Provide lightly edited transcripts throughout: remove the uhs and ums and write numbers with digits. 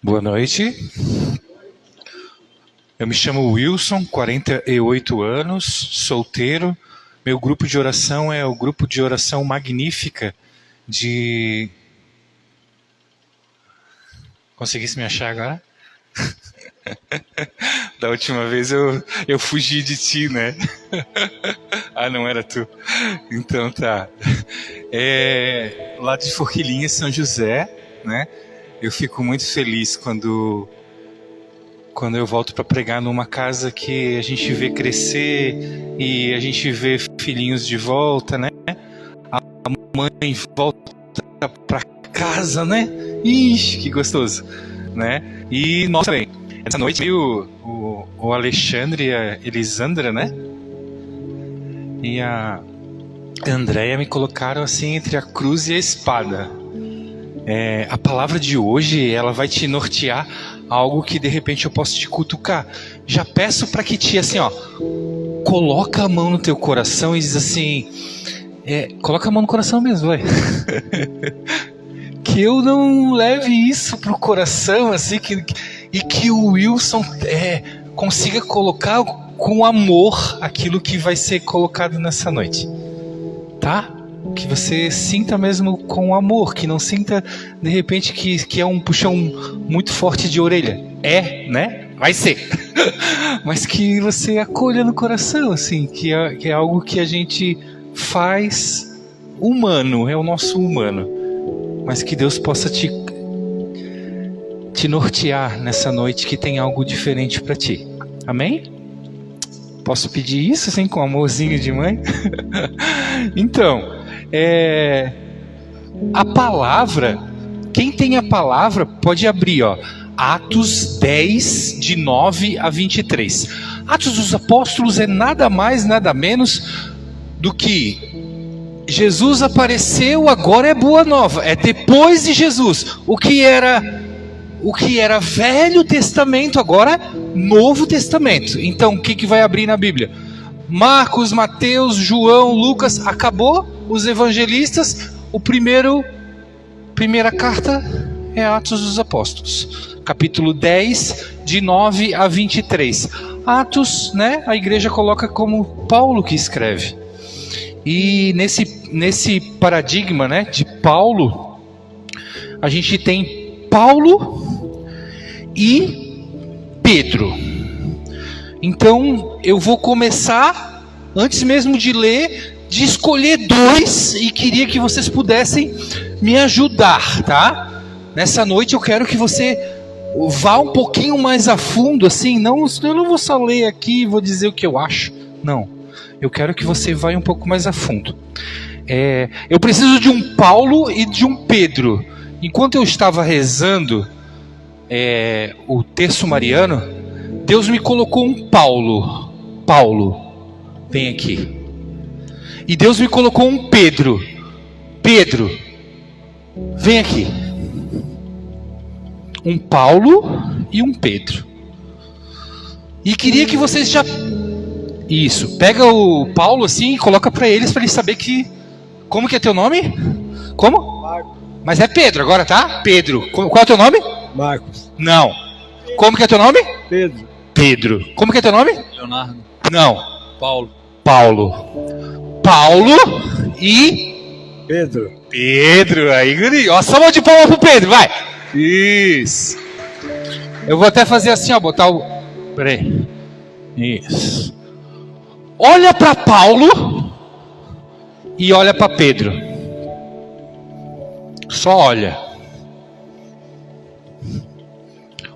Boa noite. Eu me chamo Wilson, 48 anos, solteiro. Meu grupo de oração é o grupo de oração Magnífica de... Conseguisse me achar agora? Da última vez eu fugi de ti, né? Ah, não era tu. Então tá. Lá de Forquilinha, São José, né? Eu fico muito feliz quando eu volto para pregar numa casa que a gente vê crescer e a gente vê filhinhos de volta, né? A mãe volta para casa, né? Ixi, que gostoso, né? E nós também. Essa noite veio o Alexandre e a Elisandra, né? E a Andréia me colocaram assim entre a cruz e a espada. A palavra de hoje, ela vai te nortear algo que de repente eu posso te cutucar. Já peço para que te, assim, ó, coloca a mão no teu coração e diz assim, coloca a mão no coração mesmo, vai. Que eu não leve isso pro coração, assim, e que o Wilson consiga colocar com amor aquilo que vai ser colocado nessa noite, tá? Que você sinta mesmo com amor, que não sinta de repente que é um puxão muito forte de orelha. Né? Vai ser. Mas que você acolha no coração, assim, que é algo que a gente faz humano, é o nosso humano. Mas que Deus possa te nortear nessa noite, que tem algo diferente para ti. Amém? Posso pedir isso, assim, com amorzinho de mãe? Então... a palavra, quem tem a palavra pode abrir, ó, Atos 10, de 9 a 23. Atos dos Apóstolos é nada mais, nada menos do que Jesus apareceu, agora é boa nova, é depois de Jesus. O que era Velho Testamento, agora Novo Testamento. Então o que vai abrir na Bíblia? Marcos, Mateus, João, Lucas, acabou os evangelistas. Primeira carta é Atos dos Apóstolos, capítulo 10, de 9 a 23. Atos, né, a igreja coloca como Paulo que escreve. E nesse paradigma, né, de Paulo, a gente tem Paulo e Pedro. Então eu vou começar, antes mesmo de ler, de escolher dois, e queria que vocês pudessem me ajudar, tá? Nessa noite eu quero que você vá um pouquinho mais a fundo, assim, eu não vou só ler aqui e vou dizer o que eu acho, não. Eu quero que você vá um pouco mais a fundo. Eu preciso de um Paulo e de um Pedro. Enquanto eu estava rezando o terço mariano, Deus me colocou um Paulo, vem aqui. E Deus me colocou um Pedro, vem aqui. Um Paulo e um Pedro. E queria que vocês já... Isso, pega o Paulo assim e coloca para eles saber que... Como que é teu nome? Como? Marcos. Mas é Pedro agora, tá? Pedro. Qual é o teu nome? Marcos. Não. Como que é teu nome? Pedro. Como que é teu nome? Leonardo. Não. Paulo e... Pedro, aí guri. Ó, só uma de palma pro Pedro, vai. Isso. Eu vou até fazer assim, ó, botar o... Peraí. Isso. Olha para Paulo e olha para Pedro. Só olha.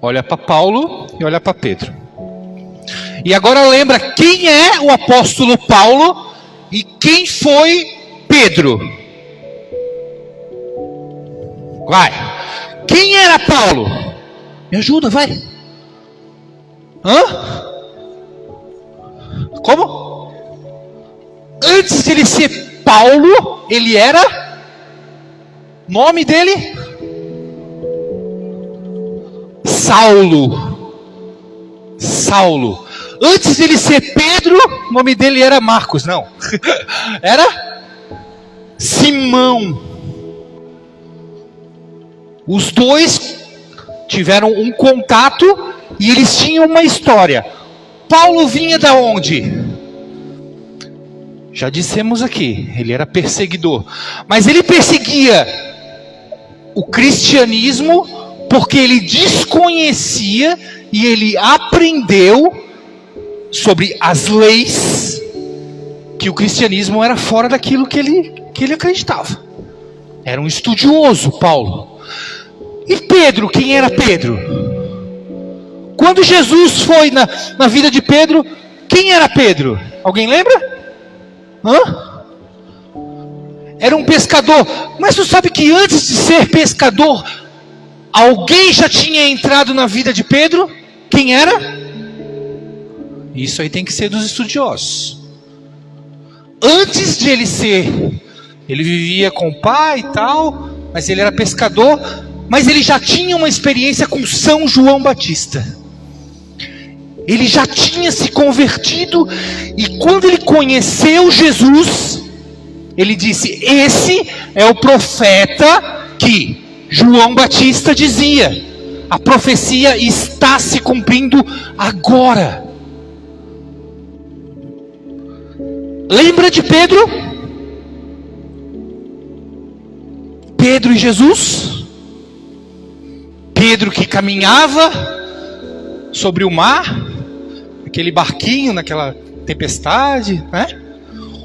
Olha para Paulo e olha para Pedro. E agora lembra quem é o apóstolo Paulo e quem foi Pedro. Vai. Quem era Paulo? Me ajuda, vai. Como? Antes de ele ser Paulo, ele era... Nome dele? Saulo. Antes de ele ser Pedro, o nome dele era Marcos, não. Era Simão. Os dois tiveram um contato e eles tinham uma história. Paulo vinha da onde? Já dissemos aqui, ele era perseguidor. Mas ele perseguia o cristianismo porque ele desconhecia e ele aprendeu sobre as leis que o cristianismo era fora daquilo que ele acreditava. Era um estudioso, Paulo. E Pedro, quem era Pedro? Quando Jesus foi na vida de Pedro, quem era Pedro? Alguém lembra? Era um pescador. Mas tu sabe que antes de ser pescador, alguém já tinha entrado na vida de Pedro? Quem era? Isso aí tem que ser dos estudiosos. Antes de ele vivia com o pai e tal, mas ele era pescador, mas ele já tinha uma experiência com São João Batista. Ele já tinha se convertido, e quando ele conheceu Jesus, ele disse: esse é o profeta que João Batista dizia. A profecia está se cumprindo agora. Lembra de Pedro? Pedro e Jesus? Pedro que caminhava sobre o mar, aquele barquinho naquela tempestade, né?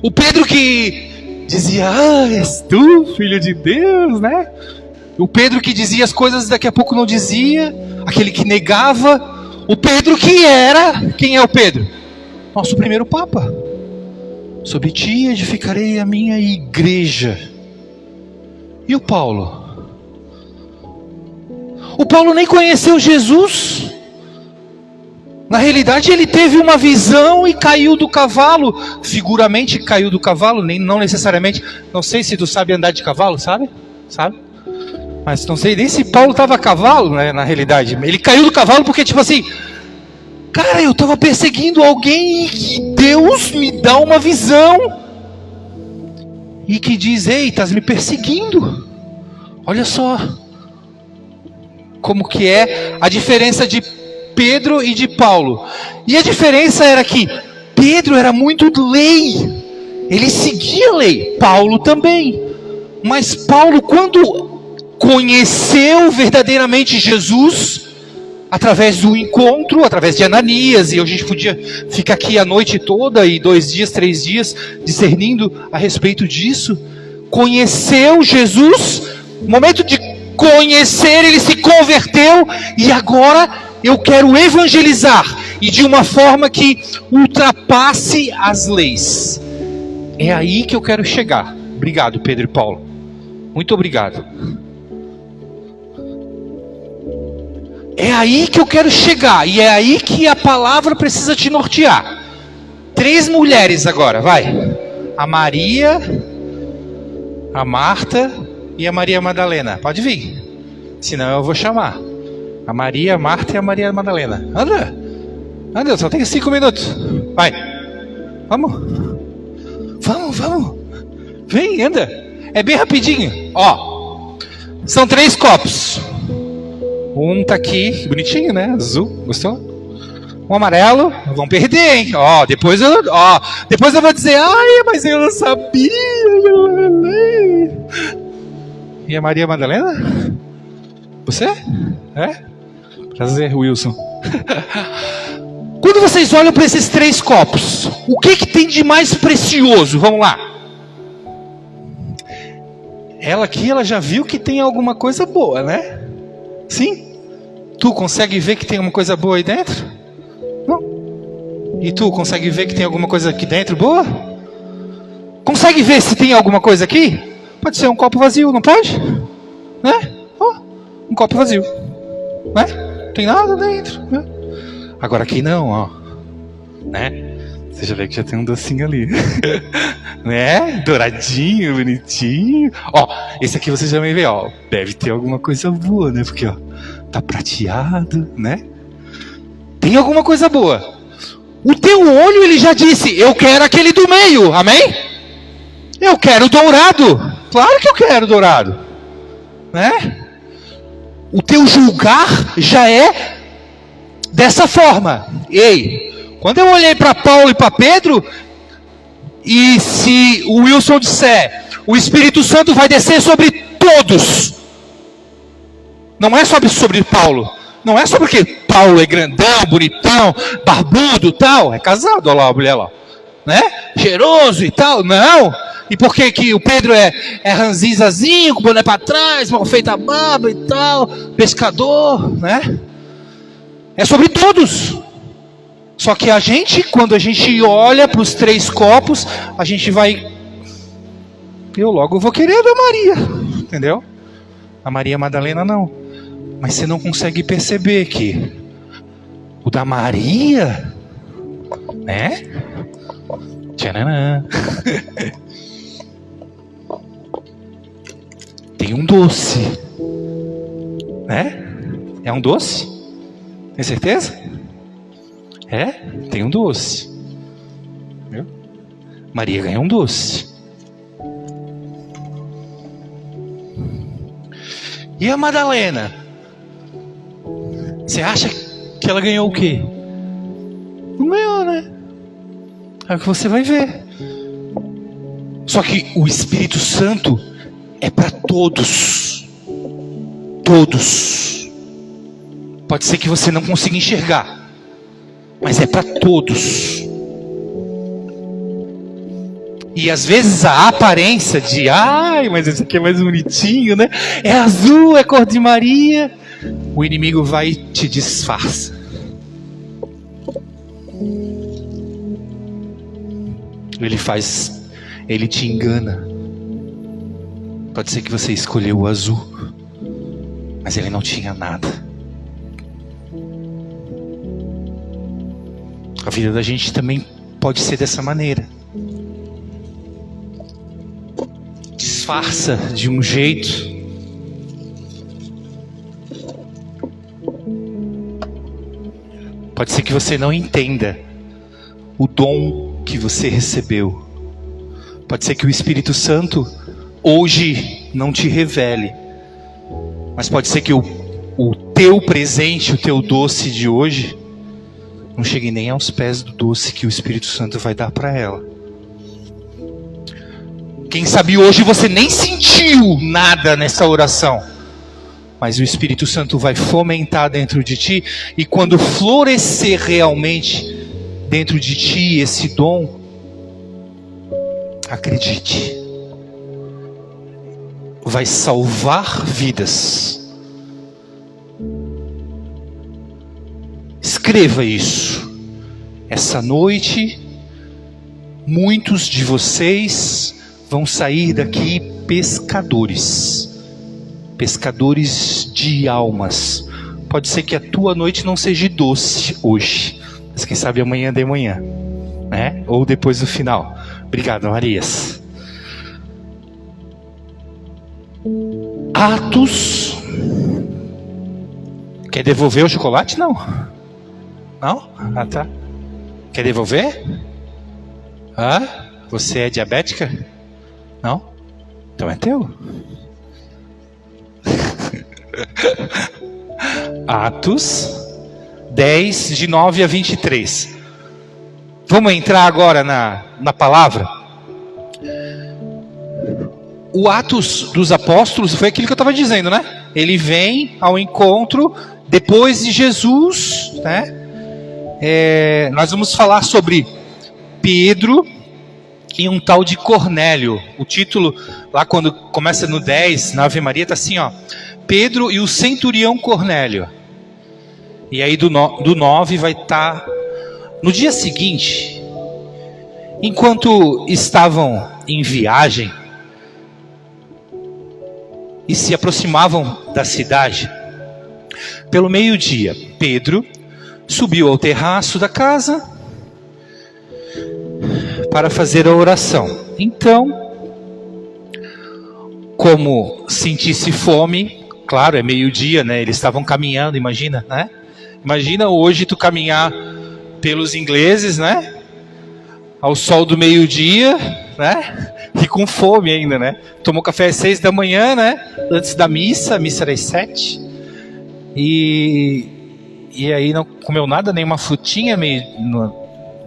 O Pedro que dizia: és tu, filho de Deus, né? O Pedro que dizia as coisas daqui a pouco não dizia, aquele que negava. O Pedro que era, quem é o Pedro? Nosso primeiro Papa. Sobre ti edificarei a minha igreja. E o Paulo? O Paulo nem conheceu Jesus. Na realidade ele teve uma visão e caiu do cavalo. Figuramente caiu do cavalo, não necessariamente. Não sei se tu sabe andar de cavalo, sabe? Sabe? Mas não sei nem se Paulo estava a cavalo, né, na realidade. Ele caiu do cavalo porque tipo assim: cara, eu estava perseguindo alguém e Deus me dá uma visão. E que diz: ei, estás me perseguindo. Olha só como que é a diferença de Pedro e de Paulo. E a diferença era que Pedro era muito lei. Ele seguia a lei. Paulo também. Mas Paulo, quando conheceu verdadeiramente Jesus, através do encontro, através de Ananias, e a gente podia ficar aqui a noite toda, e 2 dias, 3 dias, discernindo a respeito disso, conheceu Jesus, no momento de conhecer, ele se converteu, e agora eu quero evangelizar, e de uma forma que ultrapasse as leis. É aí que eu quero chegar. Obrigado, Pedro e Paulo. Muito obrigado. É aí que eu quero chegar, e é aí que a palavra precisa te nortear. 3 mulheres agora, vai. A Maria, a Marta e a Maria Madalena. Pode vir, senão eu vou chamar. A Maria, a Marta e a Maria Madalena. Anda, só tem 5 minutos. Vai, vamos. Vem, anda. É bem rapidinho. Ó, são 3 copos. Um tá aqui, bonitinho, né? Azul, gostou? Um amarelo, vão perder, hein? Ó, depois eu vou dizer: ai, mas eu não sabia. E a Maria Madalena? Você? É? Prazer, Wilson. Quando vocês olham para esses 3 copos, o que tem de mais precioso? Vamos lá. Ela aqui, ela já viu que tem alguma coisa boa, né? Sim? Tu consegue ver que tem alguma coisa boa aí dentro? Não? E tu consegue ver que tem alguma coisa aqui dentro boa? Consegue ver se tem alguma coisa aqui? Pode ser um copo vazio, não pode? Né? Oh, um copo vazio. Né? Não tem nada dentro, né? Agora aqui não, ó. Né? Você já vê que já tem um docinho ali. Né? Douradinho, bonitinho. Ó, esse aqui você já vai ver, ó. Deve ter alguma coisa boa, né? Porque, ó, tá prateado, né? Tem alguma coisa boa. O teu olho, ele já disse: eu quero aquele do meio, amém? Eu quero dourado. Claro que eu quero dourado, né? o teu julgar já é dessa forma. Ei, quando eu olhei para Paulo e para Pedro, e se o Wilson disser, o Espírito Santo vai descer sobre todos, não é sobre Paulo, não é sobre que Paulo é grandão, bonitão, barbudo, tal, é casado, olha lá a mulher lá, né? Cheiroso e tal, não. E por que o Pedro é ranzinzazinho, com o boné para trás, mal feita a barba e tal, pescador, né? É sobre todos. Só que a gente, quando a gente olha para os 3 copos, a gente vai, eu logo vou querer a da Maria, entendeu? A Maria Madalena não. Mas você não consegue perceber que o da Maria, né? Tcharam. Tem um doce, né? É um doce? Tem certeza? É? Tem um doce. Viu? Maria ganhou um doce. E a Madalena? Você acha que ela ganhou o quê? Não ganhou, né? É o que você vai ver. Só que o Espírito Santo é para todos. Todos. Pode ser que você não consiga enxergar, mas é para todos. E às vezes a aparência de, ai, mas esse aqui é mais bonitinho, né? É azul, é cor de Maria. O inimigo vai e te disfarça. Ele te engana. Pode ser que você escolheu o azul, mas ele não tinha nada. A vida da gente também pode ser dessa maneira. Disfarça de um jeito. Pode ser que você não entenda o dom que você recebeu. Pode ser que o Espírito Santo hoje não te revele. Mas pode ser que o teu presente, o teu doce de hoje, não chegue nem aos pés do doce que o Espírito Santo vai dar para ela. Quem sabe hoje você nem sentiu nada nessa oração, mas o Espírito Santo vai fomentar dentro de ti, e quando florescer realmente dentro de ti esse dom, acredite, vai salvar vidas. Escreva isso. Essa noite, muitos de vocês vão sair daqui pescadores. Pescadores de almas. Pode ser que a tua noite não seja doce hoje, mas quem sabe amanhã de manhã, né? Ou depois do final. Obrigado, Marias. Atos. Quer devolver o chocolate? Não. Não? Ah, tá. Quer devolver? Ah, você é diabética? Não? Então é teu. Atos 10, de 9 a 23. Vamos entrar agora na palavra. O Atos dos Apóstolos foi aquilo que eu estava dizendo, né? Ele vem ao encontro depois de Jesus, né? Nós vamos falar sobre Pedro e um tal de Cornélio. O título, lá quando começa no 10, na Ave Maria, está assim, ó: Pedro e o centurião Cornélio. E aí do 9 vai estar no dia seguinte, enquanto estavam em viagem e se aproximavam da cidade, pelo meio-dia, Pedro subiu ao terraço da casa para fazer a oração. Então, como sentisse fome, claro, é meio-dia, né? Eles estavam caminhando, imagina, né? Imagina hoje tu caminhar pelos ingleses, né? Ao sol do meio-dia, né? E com fome ainda, né? Tomou café às 6 da manhã, né? Antes da missa, a missa era às 7. E aí não comeu nada, nenhuma frutinha,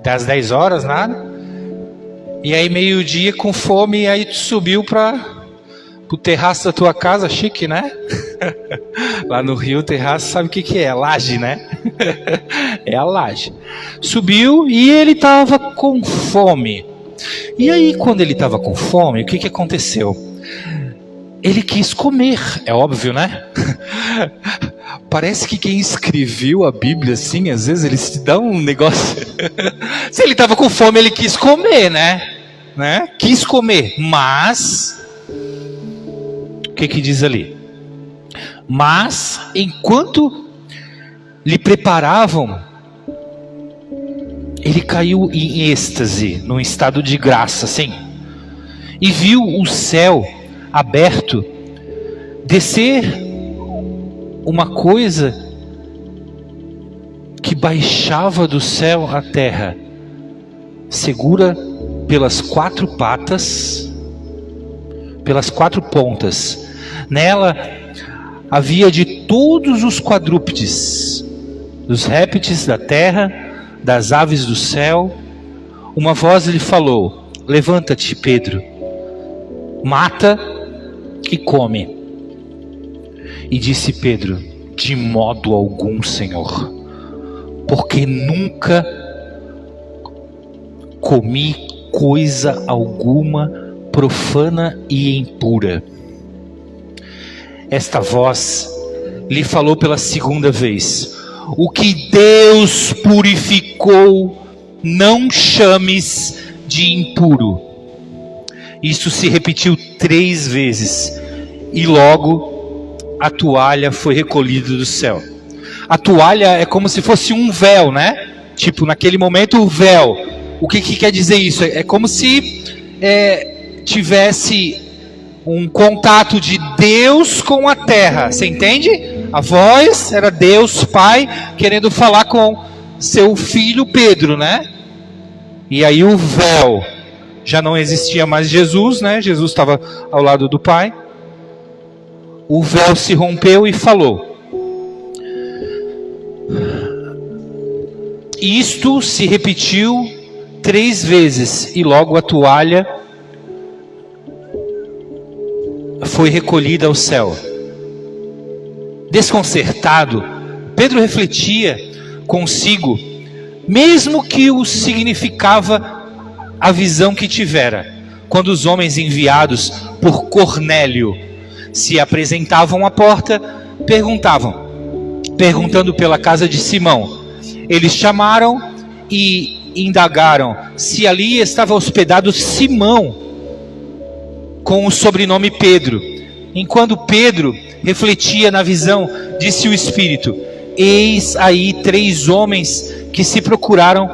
das 10 horas, nada. E aí meio-dia com fome, e aí tu subiu pro terraço da tua casa, chique, né? Lá no Rio, terraço, sabe o que é? Laje, né? É a laje. Subiu e ele estava com fome. E aí quando ele estava com fome, o que aconteceu? Ele quis comer, é óbvio, né? Parece que quem escreveu a Bíblia, assim, às vezes eles te dão um negócio. Se ele estava com fome, ele quis comer, né? Quis comer, mas o que diz ali? Mas enquanto lhe preparavam, ele caiu em êxtase, num estado de graça, assim, e viu o céu aberto, descer uma coisa que baixava do céu à terra, segura pelas 4 patas, pelas 4 pontas. Nela havia de todos os quadrúpedes, dos répteis da terra, das aves do céu. Uma voz lhe falou: levanta-te, Pedro, mata e come. E disse Pedro: de modo algum, Senhor, porque nunca comi coisa alguma profana e impura. Esta voz lhe falou pela segunda vez: o que Deus purificou, não chames de impuro. Isso se repetiu 3 vezes, e logo a toalha foi recolhida do céu. A toalha é como se fosse um véu, né? Tipo, naquele momento, o véu. O que quer dizer isso? É como se tivesse um contato de Deus com a terra. Você entende? A voz era Deus Pai querendo falar com seu filho Pedro, né? E aí o véu, já não existia mais Jesus, né? Jesus estava ao lado do Pai. O véu se rompeu e falou. Isto se repetiu 3 vezes, e logo a toalha foi recolhida ao céu. Desconcertado, Pedro refletia consigo, mesmo que o significava a visão que tivera, quando os homens enviados por Cornélio se apresentavam à porta, perguntando pela casa de Simão. Eles chamaram e indagaram se ali estava hospedado Simão, com o sobrenome Pedro. Enquanto Pedro refletia na visão, disse o Espírito: eis aí 3 homens que te procuraram.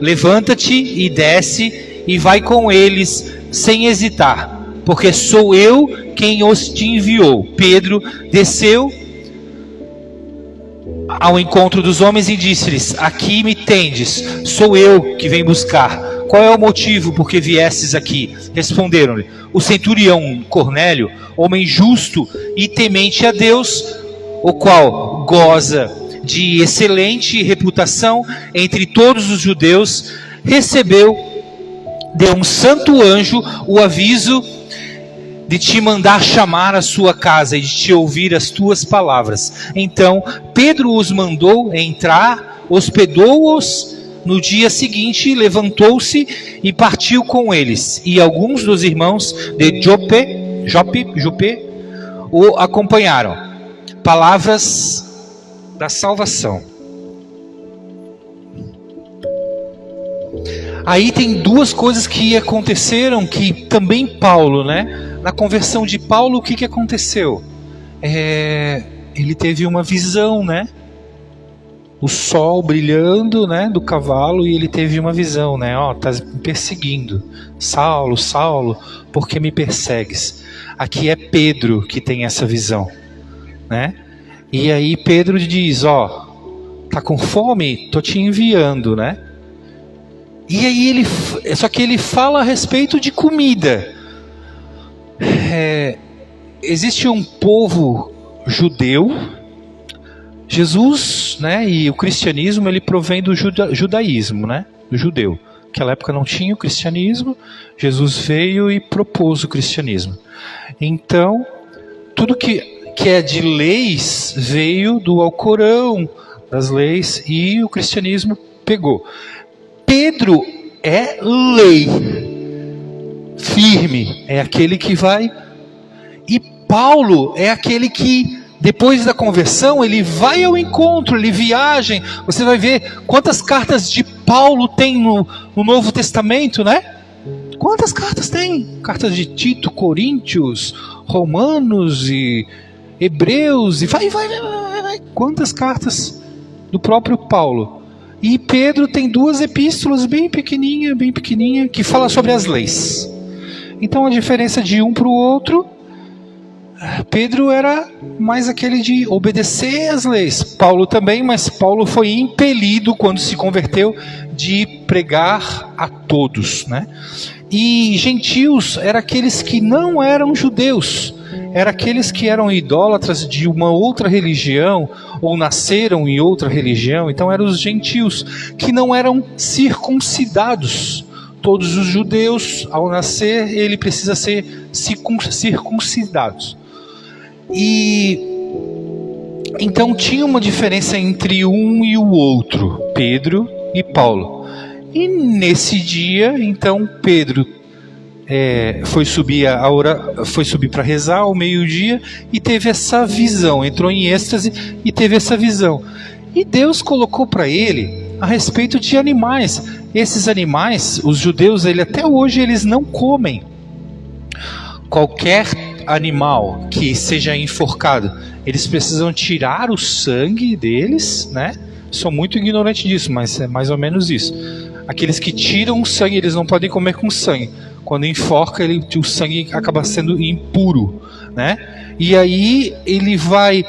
Levanta-te e desce e vai com eles sem hesitar, porque sou eu quem os te enviou. Pedro desceu ao encontro dos homens e disse-lhes: aqui me tendes, sou eu que venho buscar. Qual é o motivo por que viestes aqui? Responderam-lhe: o centurião Cornélio, homem justo e temente a Deus, o qual goza de excelente reputação entre todos os judeus, recebeu de um santo anjo o aviso de te mandar chamar a sua casa e de te ouvir as tuas palavras. Então Pedro os mandou entrar, hospedou-os. No dia seguinte levantou-se e partiu com eles, e alguns dos irmãos de Jope o acompanharam. Palavras da salvação. Aí tem 2 coisas que aconteceram, que também Paulo, né? Na conversão de Paulo, o que aconteceu? Ele teve uma visão, né? O sol brilhando, né, do cavalo, e ele teve uma visão, né? Ó, tá me perseguindo. Saulo, Saulo, por que me persegues? Aqui é Pedro que tem essa visão, né? E aí Pedro diz: ó, tá com fome? Tô te enviando, né? E aí só que ele fala a respeito de comida. existe um povo judeu. Jesus, né, e o cristianismo, ele provém do judaísmo, né, do judeu. Naquela época não tinha o cristianismo, Jesus veio e propôs o cristianismo. Então, tudo que é de leis veio do Alcorão, das leis, e o cristianismo pegou. Pedro é lei, firme, é aquele que vai. E Paulo é aquele que, depois da conversão, ele vai ao encontro, ele viaja. Você vai ver quantas cartas de Paulo tem no Novo Testamento, né? Quantas cartas tem? Cartas de Tito, Coríntios, Romanos e Hebreus, e vai. Quantas cartas do próprio Paulo. E Pedro tem 2 epístolas bem pequenininha, que fala sobre as leis. Então a diferença de um para o outro, Pedro era mais aquele de obedecer às leis. Paulo também, mas Paulo foi impelido, quando se converteu, de pregar a todos, né? E gentios eram aqueles que não eram judeus, eram aqueles que eram idólatras de uma outra religião, ou nasceram em outra religião. Então eram os gentios, que não eram circuncidados. Todos os judeus, ao nascer, ele precisa ser circuncidados. E então tinha uma diferença entre um e o outro, Pedro e Paulo. E nesse dia, então, Pedro foi subir para rezar ao meio-dia e teve essa visão, entrou em êxtase e teve essa visão. E Deus colocou para ele a respeito de animais. Esses animais, os judeus, até hoje, eles não comem qualquer animal que seja enforcado. Eles precisam tirar o sangue deles, né? Sou muito ignorante disso, mas é mais ou menos isso. Aqueles que tiram o sangue, eles não podem comer com sangue. Quando enforca, o sangue acaba sendo impuro, né? E aí ele vai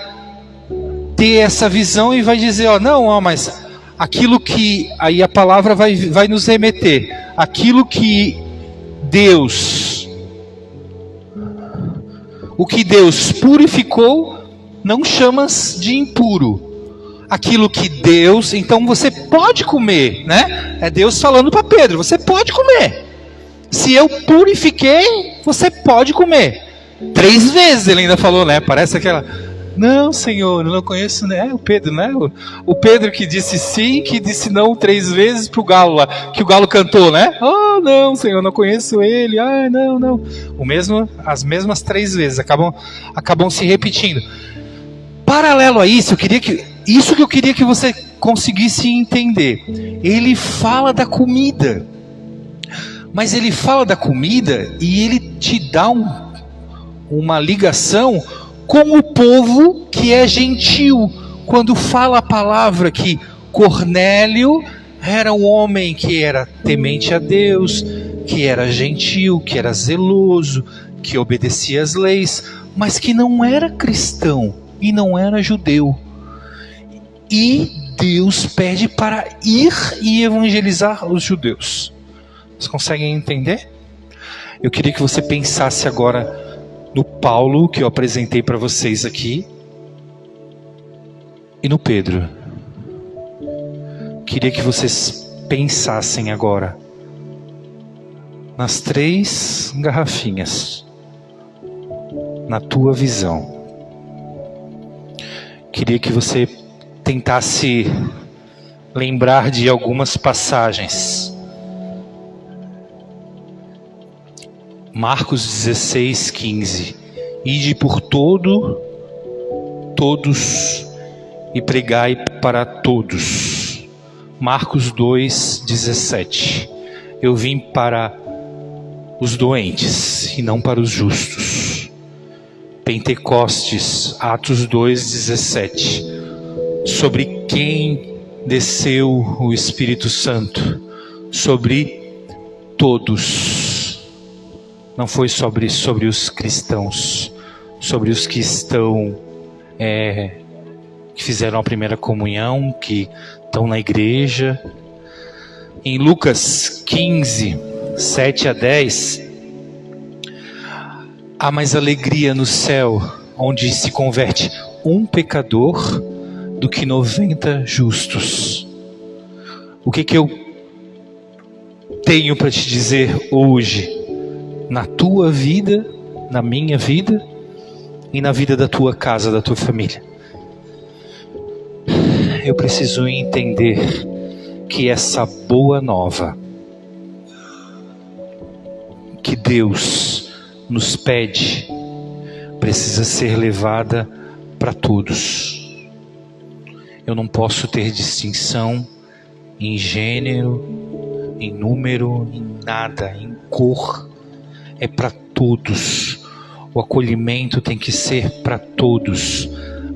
ter essa visão e vai dizer, mas aquilo que... Aí a palavra vai nos remeter. Aquilo que Deus... O que Deus purificou, não chamas de impuro. Aquilo que Deus... Então você pode comer, né? É Deus falando para Pedro, você pode comer. Se eu purifiquei, você pode comer. 3 vezes ele ainda falou, né? Parece aquela... Não, Senhor, eu não conheço, né? O Pedro, né? O Pedro que disse sim, que disse não 3 vezes pro galo lá, que o galo cantou, né? Oh, não, Senhor, não conheço ele. Ah, não. As mesmas 3 vezes acabam se repetindo. Paralelo a isso, isso que eu queria que você conseguisse entender. Ele fala da comida. Mas ele fala da comida e ele te dá uma ligação com o povo que é gentil. Quando fala a palavra que Cornélio era um homem que era temente a Deus, que era gentil, que era zeloso, que obedecia às leis, mas que não era cristão e não era judeu. E Deus pede para ir e evangelizar os judeus. Vocês conseguem entender? Eu queria que você pensasse agora no Paulo, que eu apresentei para vocês aqui, e no Pedro. Queria que vocês pensassem agora nas 3 garrafinhas, na tua visão. Queria que você tentasse lembrar de algumas passagens. Marcos 16:15. Ide por todos e pregai para todos. Marcos 2:17. Eu vim para os doentes e não para os justos. Pentecostes, Atos 2:17. Sobre quem desceu o Espírito Santo? Sobre todos. Não foi sobre os cristãos, sobre os que estão, que fizeram a primeira comunhão, que estão na igreja. Em Lucas 15, 7 a 10, há mais alegria no céu, onde se converte um pecador, do que 90 justos. O que eu tenho para te dizer hoje, na tua vida, na minha vida e na vida da tua casa, da tua família? Eu preciso entender que essa boa nova que Deus nos pede precisa ser levada para todos. Eu não posso ter distinção em gênero, em número, em nada, em cor. É para todos. O acolhimento tem que ser para todos.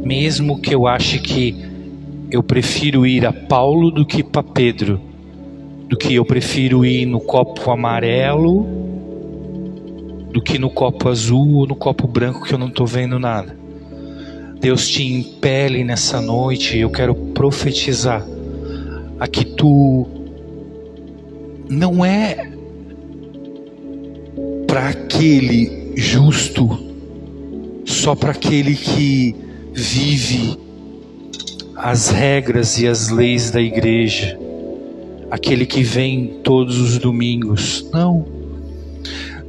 Mesmo que eu ache que eu prefiro ir a Paulo do que para Pedro, do que eu prefiro ir no copo amarelo do que no copo azul ou no copo branco que eu não estou vendo nada. Deus te impele nessa noite, eu quero profetizar a que tu não é para aquele justo, só para aquele que vive as regras e as leis da igreja, aquele que vem todos os domingos. Não.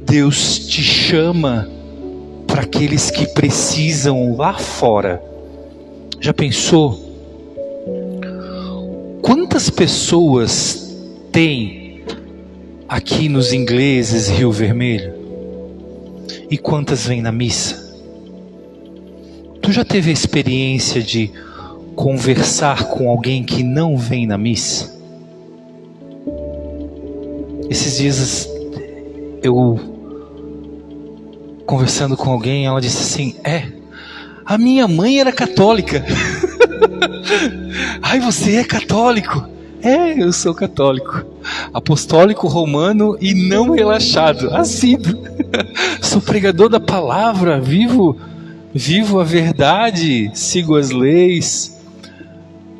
Deus te chama para aqueles que precisam lá fora. Já pensou? Quantas pessoas tem aqui nos Ingleses, Rio Vermelho? E quantas vêm na missa? Tu já teve a experiência de conversar com alguém que não vem na missa? Esses dias eu conversando com alguém, ela disse assim: a minha mãe era católica. Ai, você é católico? Eu sou católico, apostólico romano e não relaxado, assíduo. Sou pregador da palavra, vivo a verdade, sigo as leis,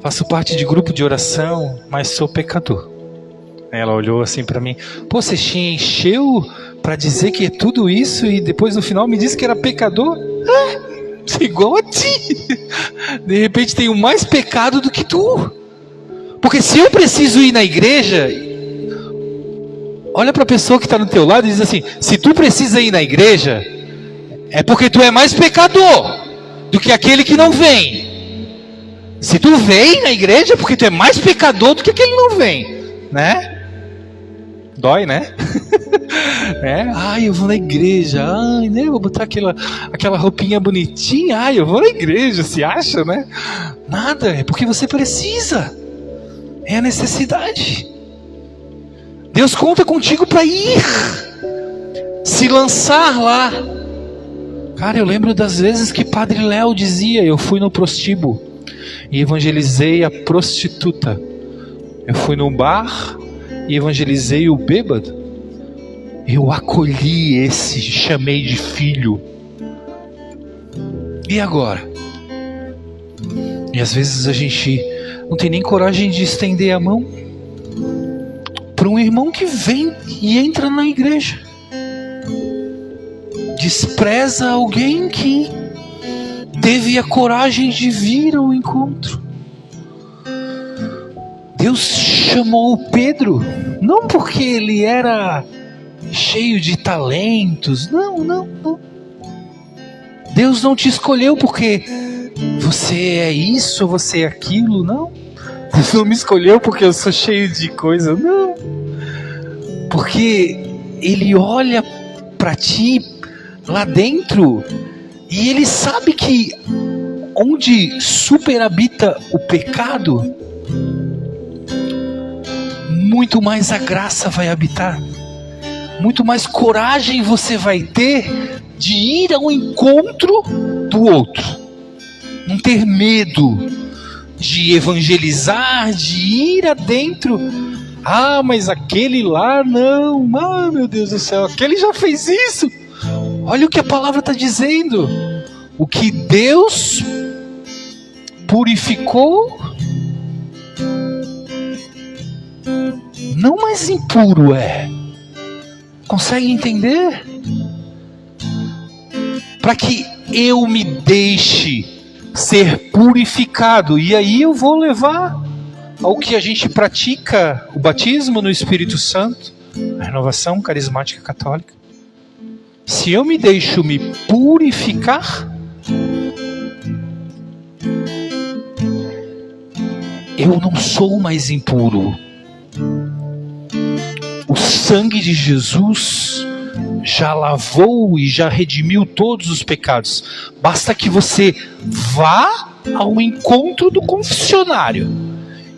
faço parte de grupo de oração, mas sou pecador. Ela olhou assim para mim: pô, você encheu para dizer que é tudo isso e depois no final me disse que era pecador? Igual a ti. De repente tenho mais pecado do que tu. Porque se eu preciso ir na igreja, olha para a pessoa que está no teu lado e diz assim: se tu precisa ir na igreja, é porque tu é mais pecador do que aquele que não vem. Se tu vem na igreja, é porque tu é mais pecador do que aquele que não vem, né? Dói, né? Eu vou na igreja, né? Vou botar aquela roupinha bonitinha, eu vou na igreja, se acha, né? Nada, é porque você precisa. É a necessidade. Deus conta contigo para ir, se lançar lá. Cara, eu lembro das vezes que Padre Léo dizia: eu fui no prostíbulo e evangelizei a prostituta. Eu fui no bar e evangelizei o bêbado. Eu acolhi esse, chamei de filho. E agora? E às vezes a gente não tem nem coragem de estender a mão para um irmão que vem e entra na igreja. Despreza alguém que teve a coragem de vir ao encontro. Deus chamou Pedro, não porque ele era cheio de talentos, não. Deus não te escolheu porque você é isso ou você é aquilo, não. Deus não me escolheu porque eu sou cheio de coisa, não. Porque Ele olha para ti lá dentro e Ele sabe que onde superhabita o pecado, muito mais a graça vai habitar, muito mais coragem você vai ter de ir ao encontro do outro, não ter medo de evangelizar, de ir adentro. Mas aquele lá não, meu Deus do céu, aquele já fez isso. Olha o que a palavra está dizendo: o que Deus purificou, não mais impuro é. Consegue entender? para que eu me deixe ser purificado. E aí eu vou levar ao que a gente pratica, o batismo no Espírito Santo, a renovação carismática católica. Se eu me deixo me purificar, eu não sou mais impuro. O sangue de Jesus já lavou e já redimiu todos os pecados. Basta que você vá ao encontro do confessionário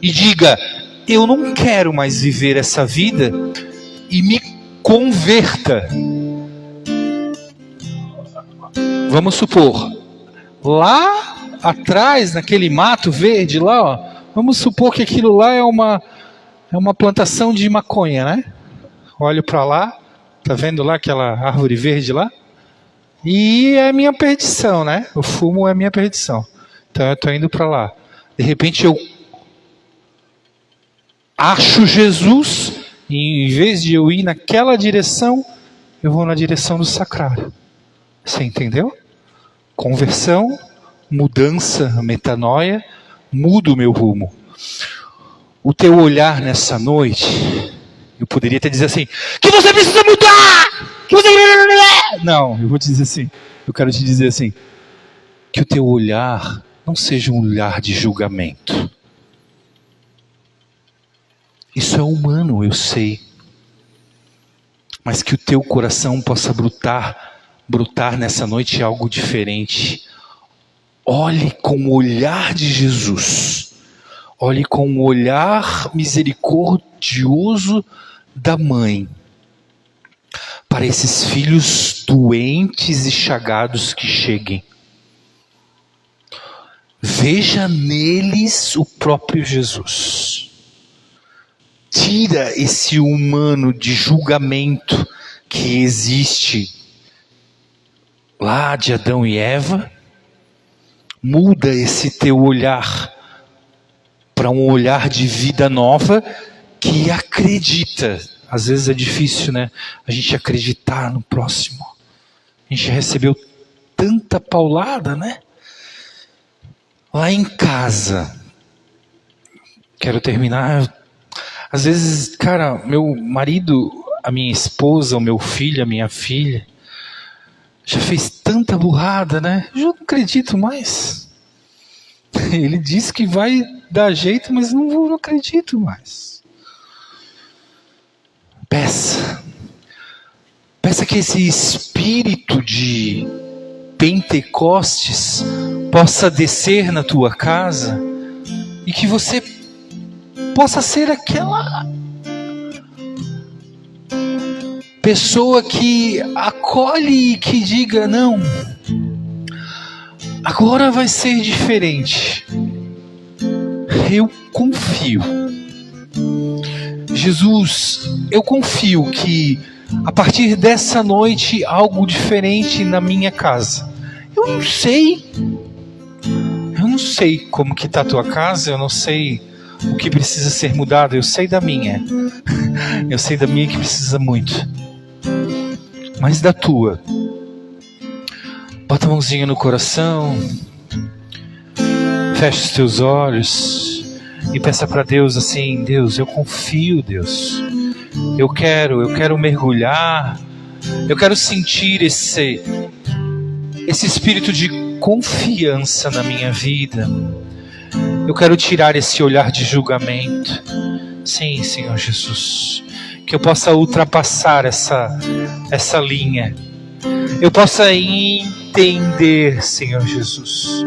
e diga: eu não quero mais viver essa vida, e me converta. Vamos supor, lá atrás, naquele mato verde lá, ó, vamos supor que aquilo lá é uma plantação de maconha, né? Olho para lá, tá vendo lá aquela árvore verde lá? E é a minha perdição, né? O fumo é a minha perdição. Então eu estou indo para lá. De repente eu acho Jesus, e em vez de eu ir naquela direção, eu vou na direção do sacrário. Você entendeu? Conversão, mudança, metanoia, muda o meu rumo. O teu olhar nessa noite, eu poderia até dizer assim: que você precisa mudar! Que você... Não, eu vou te dizer assim, eu quero te dizer assim, que o teu olhar não seja um olhar de julgamento. Isso é humano, eu sei. Mas que o teu coração possa brotar nessa noite algo diferente. Olhe com o olhar de Jesus. Olhe com o olhar misericordioso da mãe para esses filhos doentes e chagados que cheguem. Veja neles o próprio Jesus. Tira esse humano de julgamento que existe lá de Adão e Eva. Muda esse teu olhar para um olhar de vida nova que acredita. Às vezes é difícil, né? A gente acreditar no próximo. A gente recebeu tanta paulada, né? Lá em casa. Quero terminar. Às vezes, cara, meu marido, a minha esposa, o meu filho, a minha filha, já fez tanta burrada, né? Eu já não acredito mais. Ele disse que vai dar jeito, mas não acredito mais. Peça que esse espírito de Pentecostes possa descer na tua casa e que você possa ser aquela pessoa que acolhe e que diga: não, agora vai ser diferente. Eu confio. Jesus, eu confio que a partir dessa noite algo diferente na minha casa. Eu não sei como que está a tua casa, eu não sei o que precisa ser mudado, eu sei da minha. Eu sei da minha que precisa muito. Mas da tua. Bota a mãozinha no coração. Fecha os teus olhos. E peça para Deus assim: Deus, eu confio, Deus. Eu quero mergulhar. Eu quero sentir esse espírito de confiança na minha vida. Eu quero tirar esse olhar de julgamento. Sim, Senhor Jesus. Que eu possa ultrapassar essa linha. Eu possa entender, Senhor Jesus,